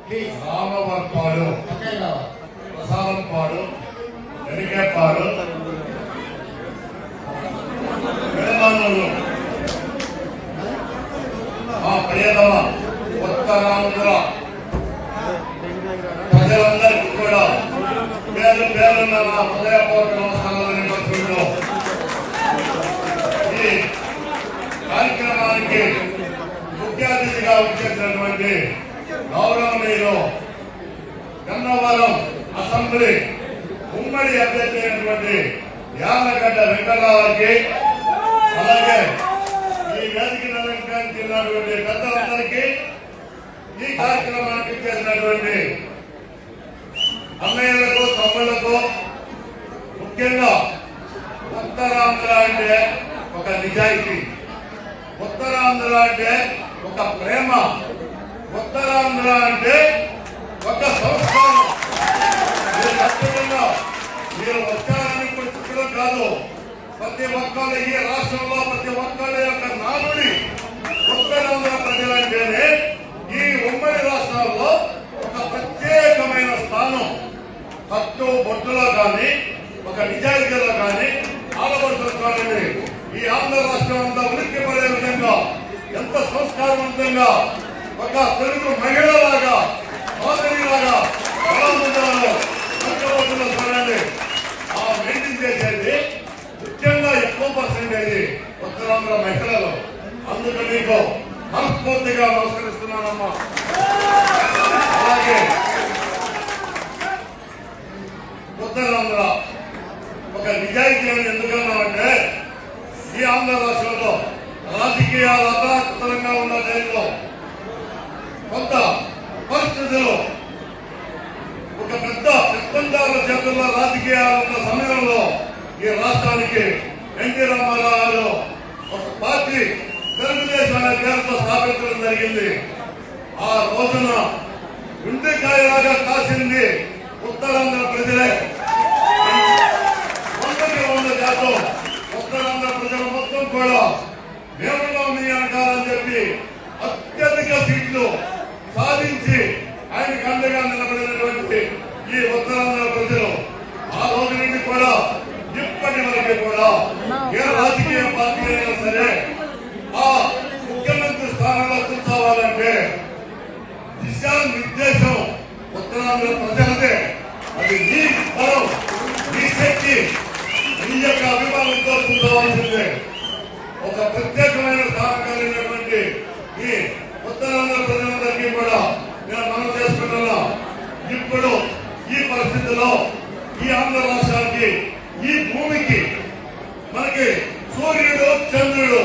రామవర్పాడు, ప్రసాదంపాడు, వెనకేపాడు, విడమనూరు, మా ప్రియతమ ఉత్తరాంధ్ర ప్రజలందరికీ కూడా పేరు పేరున్న నా హృదయపూర్వక నమస్కారాలు నిర్వహించుకుంటూ ఈ కార్యక్రమానికి ముఖ్య అతిథిగా వచ్చేసినటువంటి గౌరవనీయులు గన్నవరం అసెంబ్లీ ఉమ్మడి అభ్యర్థి అయినటువంటి యార్లగడ్డ వెంకటరావుకి, అలాగే ఈ వేదికను అలంకరించినటువంటి పెద్దలందరికీ, ఈ కార్యక్రమానికి చేసినటువంటి అన్నయ్యలకు, తమ్ముళ్లకు, ముఖ్యంగా ఉత్తరాంధ్ర అంటే ఒక నిజాయితీ, ఉత్తరాంధ్ర అంటే ఒక ప్రేమ, ఉత్తరాంధ్ర అంటే ఒక సంస్కారం. మీరు ఖచ్చితంగా మీరు వచ్చారని ఇప్పుడు చెప్పడం కాదు, ప్రతి ఒక్కరు ఈ రాష్ట్రంలో ప్రతి ఒక్కరి యొక్క నానుడి ఉత్తరాంధ్ర ప్రజలంటేనే ఈ ఉమ్మడి రాష్ట్రాల్లో ఒక ప్రత్యేకమైన స్థానం. కట్టు బొట్టులో కానీ, ఒక నిజాయితీలో కానీ, ఆడపడుతులు కానీ ఈ ఆంధ్ర రాష్ట్రం అంతా ఉనికి పడే విధంగా ఎంత సంస్కారవంతంగా ఒక తెలుగు మహిళలాగా, సోదరిలాగా ఎలా ఉంటారో కట్టబొట్టులో చూడండి. ఆ మెయింటైన్ చేసేది ముఖ్యంగా ఎక్కువ పర్సెంటేజ్ ఉత్తరాంధ్ర మహిళలు. అందుకు మీకు మనస్ఫూర్తిగా నమస్కరిస్తున్నానమ్మా. అలాగే ఉత్తరాంధ్ర ఒక నిజాయితీ అని ఎందుకన్నామంటే, ఈ ఆంధ్ర రాష్ట్రంలో రాజకీయాలు అతలాకుతలంగా ఉన్న టైంలో కొంత పరిస్థితులు ఒక పెద్ద పెత్తందారుల చేతుల్లో రాజకీయాలు ఉన్న సమయంలో ఈ రాష్ట్రానికి ఎన్టీ రామారావు గారు ఒక పార్టీ తెలుగుదేశం అనే పేరుతో స్థాపించడం జరిగింది. ఆ రోజున గుండెకాయలాగా కాసింది ఉత్తరాంధ్ర ప్రజలే. 100% ఉత్తరాంధ్ర ప్రజలు మొత్తం కూడా దేవుడు మీ అంటారని చెప్పి అత్యధిక సీట్లు సాధించి ఆయనకు అండగా నిలబడినటువంటి ఈ ఉత్తరాంధ్ర ప్రజలు ఆ రోజు నుండి కూడా ఇప్పటి వరకు కూడా ఏ రాజకీయ పార్టీ అయినా సరే ఆ ముఖ్యమంత్రి స్థానంలో కూర్చోవాలంటే దిశానిర్దేశం ఉత్తరాంధ్ర ప్రజలదే. అది మీ బలం, మీ శక్తి, మీ యొక్క అభిమానంతో కూర్చోవాల్సిందే. ఒక ప్రత్యేకమైన స్థానం కలిగినటువంటి ఈ ఉత్తరాంధ్ర ప్రజలందరికీ కూడా నేను మనం చేసుకుంటున్నా. ఇప్పుడు ఈ పరిస్థితుల్లో ఈ ఆంధ్ర రాష్ట్రానికి, ఈ భూమికి మనకి సూర్యుడు, చంద్రుడు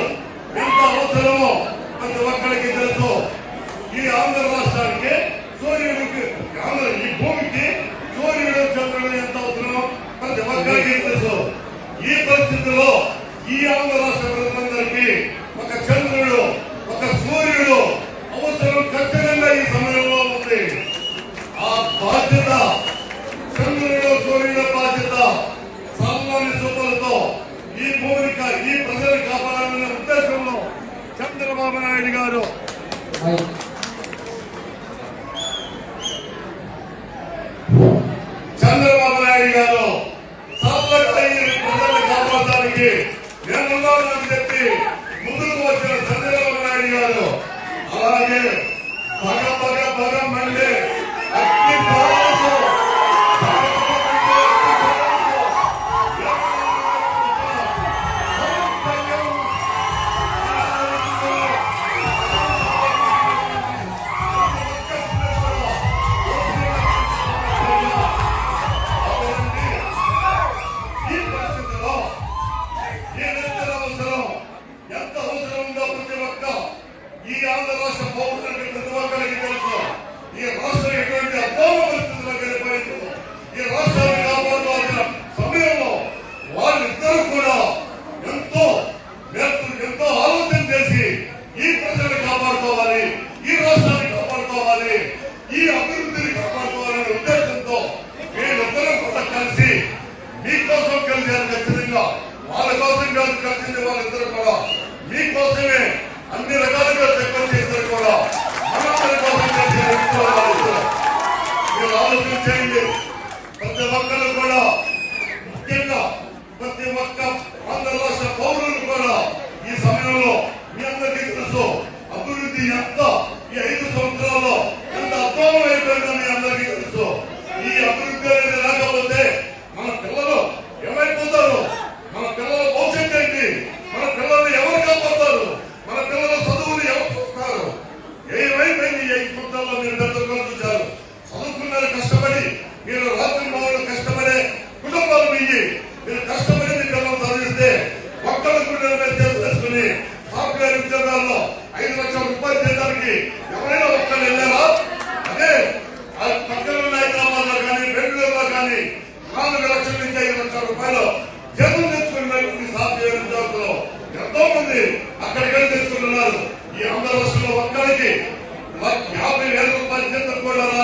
ఎంత అవసరమో ప్రతి ఒక్కరికి తెలుసు. ఈ ఆంధ్ర రాష్ట్రానికి సూర్యుడికి, ఈ భూమికి సూర్యుడు, చంద్రుడు ఎంత అవసరమో ప్రతి ఒక్కరికి తెలుసు. ఈ పరిస్థితుల్లో ఈ ఆంధ్ర రాష్ట్ర ప్రజలందరికీ ఒక చంద్రుడు, ఒక సూర్యుడు అవసరం ఖచ్చితంగా ఈ సమయంలో ఉంది. ఆ బాధ్యత, చంద్రుడు, సూర్యుడు బాధ్యత సామాన్య సూత్రాలతో ఈ భూమిని, ఈ ప్రజలు కాపాడాలనే ఉద్దేశంలో చంద్రబాబు నాయుడు గారు ప్రజల్ని కాపాడడానికి నేనున్నానని చెప్పి ముందుకు వచ్చిన చంద్రబాబు నాయుడు గారు, అలాగే పగ మండే అగ్ని పరాసు ఈ ఆంధ్ర రాష్ట్ర పౌరులకు ప్రతి ఒక్కరికి తెలుసు. ఈ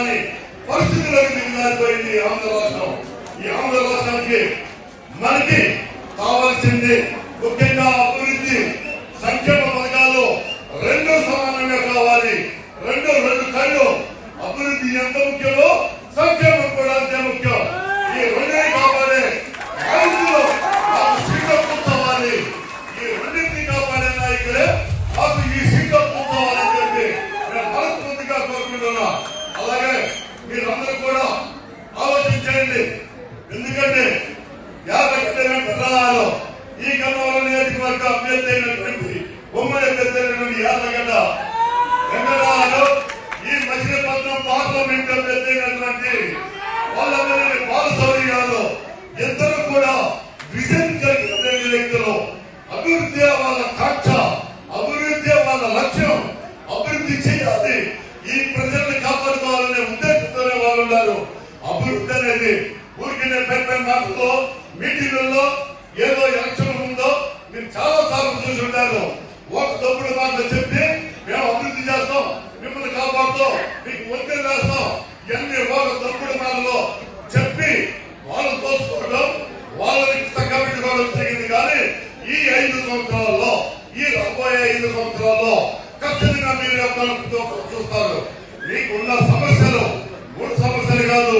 రాని పరిస్థితులకు దిగజారిపోయింది ఆంధ్ర రాష్ట్రం. ఈ ఆంధ్ర రాష్ట్రానికి మనకి కావాల్సింది ముఖ్యంగా అభివృద్ధి, సంక్షేమ పథకాలు రెండు సమానంగా కావాలి. రెండు కళ్ళు. అభివృద్ధి ఎంత ముఖ్యమో సంక్షేమం కూడా అంతే ముఖ్యం. ఈ రెండే కాపాడే నాయకులు మాకు సీట్లో కూర్చోవాలి. ఈ రెండింటిని కాపాడే నాయకులే మాకు ఈ సీట్లో కూర్చోవాలని చెప్పి నేను మనస్ఫూర్తిగా కోరుకుంటున్నా. అలాగే మీరందరూ కూడా ఆలోచించండి. ఎందుకంటే 50 కిలోమీటర్లలో ఈ గన్నవరం నియోజకవర్గ అభ్యర్థి అయినటువంటి ఉమ్మడి అభ్యర్థి అయినటువంటి యాదగడ్డ వెంకటరావు, ఈ మచిలీపట్నం పార్లమెంట్ అభ్యర్థి అయినటువంటి వాళ్ళందరినీ బాలశౌరి గారు ఇద్దరు కూడా విజన్ కలిగిన వ్యక్తులు. అభివృద్ధి వాళ్ళ కాక్ష, అభివృద్ధి వాళ్ళ లక్ష్యం. అభివృద్ధి చేయాలి, ఈ ప్రజల్ని కాపాడుకోవాలనే ఉద్దేశంతోనే వాళ్ళు ఉన్నారు. అభివృద్ధి అనేది ఊరికే పెద్ద మాటల్లో మీటింగుల్లో ఏదో ఎలక్షన్ ఉందో మీరు చాలా సార్లు చూసి ఉంటారు. ఒక తప్పుడు మాటలు చెప్పి మేము అభివృద్ధి చేస్తాం, మిమ్మల్ని కాపాడుతాం, మీకు ఒత్తిడి వేస్తాం, ఇవన్నీ ఒక తప్పుడు మాటలో చెప్పి వాళ్ళు తోసుకోవడం, వాళ్ళని చక్కబెట్టుకోవడం జరిగింది. కానీ ఈ 5 సంవత్సరాల్లో, ఈ రాబోయే 5 సంవత్సరాల్లో ఖచ్చితంగా మీరు చూస్తారు. మీకు ఉన్న సమస్యలు 3 సమస్యలు కాదు,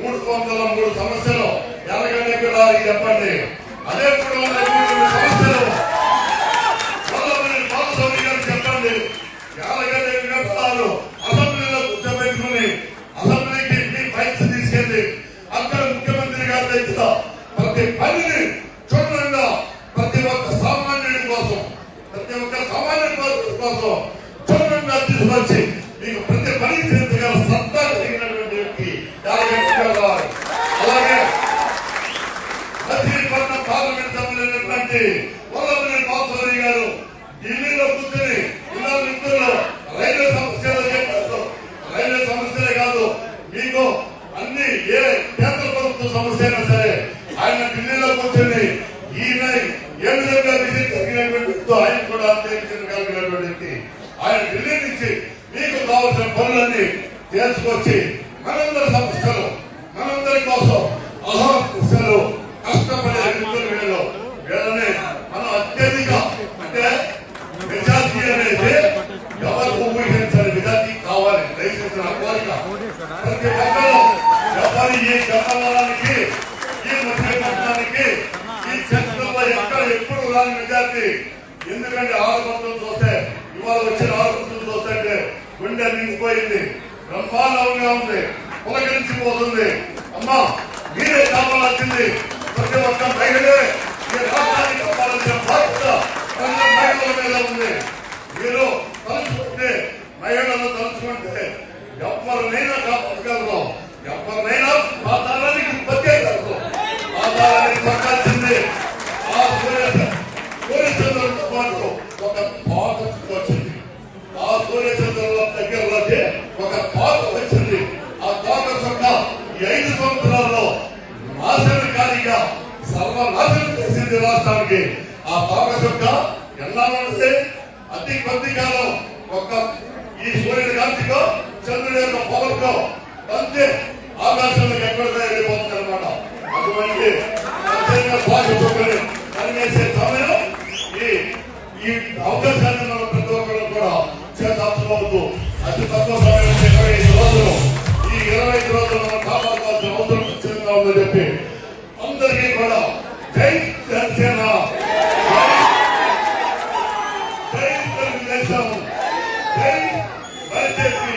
303 సమస్యలు. ఎలాగంటే కూడా చెప్పండి. అదే 303 సమస్యలు బాలశౌరి గారు చెప్పండి. ఎలాగంటే అసెంబ్లీలో కూర్చోబెట్టుకుని అసెంబ్లీకి మీ ఫైల్స్ తీసుకెళ్లి అక్కడ ముఖ్యమంత్రి గారి దగ్గర ప్రతి పనిని చూడంగా ప్రతి ఒక్క సామాన్యుడి కోసం, ప్రతి ఒక్క సామాన్యుడి కోసం చూడంగా తీసుకొచ్చి మీకు ప్రతి పని చేసగల సత్తా కలిగినటువంటి వ్యక్తి యాదగిరి. అలాగే మచిలీపట్నం పార్లమెంట్ సభ్యులైనటువంటి వల్లభనేని బాలశౌరి గారు ఢిల్లీలో కూర్చొని మిత్రులు రైల్వే సమస్యలు చెప్పారు. రైల్వే సమస్యలే కాదు, మీకు అన్ని ఏ కేంద్ర ప్రభుత్వ సమస్య అయినా సరే ఆయన ఢిల్లీలో కూర్చొని ఈయన ఏ విధంగా విజయం కలిగినటువంటి ఆయన కూడా అంతే విజయం కలిగినటువంటి ఆయన ఢిల్లీ నుంచి మీకు కావాల్సిన పనులన్నీ చేసుకొచ్చి మనందరి సమస్యలు, మనందరి కోసం అసలు కష్టపడే వ్యక్తులు వీళ్ళని మనం అత్యధిక అంటే మెజార్టీ అనేది ఎవరికి ఉపయోగించాలి, మెజార్టీ కావాలి. దయచేసి నా కోరిక ప్రతి ఒక్కరు ఎవరి ఈ గన్నవరానికి, ఈ మచిలీపట్నానికి, ఈ చర్చలో ఎక్కడ ఎప్పుడు రాని మెజార్టీ. ఎందుకంటే 6 చూస్తే ఇవాళ వచ్చిన 6 చూస్తే గుండె నిండిపోయింది, బ్రహ్మాండంగా ఉంది, పులకరించిపోతుంది. అమ్మా మీరే కావాల్సింది ప్రతి ఒక్క మహిళే ఈ రాష్ట్రానికి కావాల్సిన బాధ్యత ప్రతి మహిళల మీద ఉంది. మీరు తలుచుకుంటే, మహిళలు తలుచుకుంటే ఎవరినైనా కాపాడగలరు, ఎవరినైనా పాతాళానికి పట్టేయగలరు. పాతాళానికి పట్టాల్సింది ఆ సూర్యచంద్రులతో పాటు ఒక పాత వచ్చింది. ఆ సూర్యచంద్రుల దగ్గరలోకి ఒక పాత వచ్చింది. ఆ తోట సొక్క ఈ 5 సంవత్సరాల్లో నాశనకారిగా సర్వనాశనం చేసింది రాష్ట్రానికి. ఆ తోట సొక్క ఎలా ఉంటే అతి కొద్ది కాలం ఒక ఈ సూర్యుడి కాంతికో చంద్రుడి యొక్క పవర్కో అంతే ఆకాశంలోకి ఎక్కడికో వెళ్ళిపోతుంది అనమాట. అటువంటి పనిచేసే సమయం ఈ అవకాశాన్ని మనం ప్రతి ఒక్కరు కూడా చేతవద్దు. అతి తక్కువ సమయం 25 రోజులు. ఈ 25 రోజులు మనం కాపాడుకోవాల్సిన అవసరం ఖచ్చితంగా ఉందని చెప్పి అందరికీ కూడా జై జనసేన, జై తెలుగుదేశం, జై వైసీపీ.